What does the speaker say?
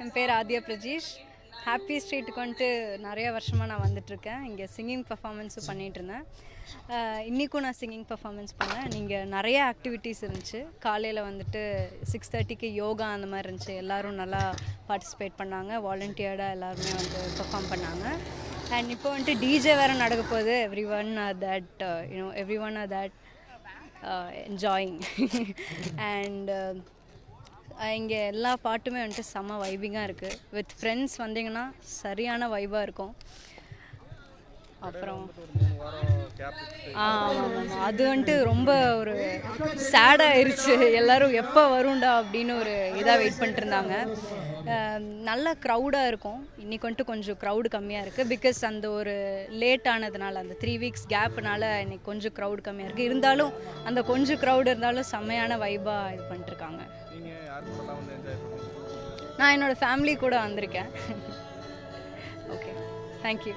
என் பேர் ஆதியா பிரஜீஷ். ஹாப்பி ஸ்ட்ரீட்டுக்கு வந்துட்டு நிறைய வருஷமாக நான் வந்துட்டுருக்கேன். இங்கே சிங்கிங் பர்ஃபார்மன்ஸும் பண்ணிகிட்ருந்தேன். இன்றைக்கும் நான் சிங்கிங் பர்ஃபார்மன்ஸ் பண்ணேன். இங்கே நிறைய ஆக்டிவிட்டீஸ் இருந்துச்சு. காலையில் வந்துட்டு 6:30க்கு யோகா அந்த மாதிரி இருந்துச்சு. எல்லோரும் நல்லா பார்ட்டிசிபேட் பண்ணாங்க. வாலண்டியர்டாக எல்லாருமே வந்து பெர்ஃபார்ம் பண்ணாங்க. அண்ட் இப்போ வந்துட்டு டிஜே வேறு நடக்க போகுது. Everyone are that enjoying and இங்கே எல்லா பாட்டுமே வந்துட்டு செம்ம வைபிங்காக இருக்குது. வித் ஃப்ரெண்ட்ஸ் வந்தீங்கன்னா சரியான வைபாக இருக்கும். அப்புறம் அது வந்துட்டு ரொம்ப ஒரு சேடாகிருச்சு. எல்லோரும் எப்போ வரும்டா அப்படின்னு ஒரு இதாக வெயிட் பண்ணிட்டு இருந்தாங்க. நல்ல க்ரௌடாக இருக்கும். இன்றைக்கி வந்துட்டு கொஞ்சம் க்ரௌடு கம்மியாக இருக்குது. பிகாஸ் அந்த ஒரு லேட் ஆனதுனால, அந்த 3 வீக்ஸ் கேப்புனால இன்றைக்கி கொஞ்சம் க்ரௌடு கம்மியாக இருக்குது. இருந்தாலும் அந்த கொஞ்சம் க்ரௌடு இருந்தாலும் செம்மையான வைபாக இது பண்ணிட்டுருக்காங்க. நான் என்னோடய ஃபேமிலி கூட வந்திருக்கேன். Okay, thank you.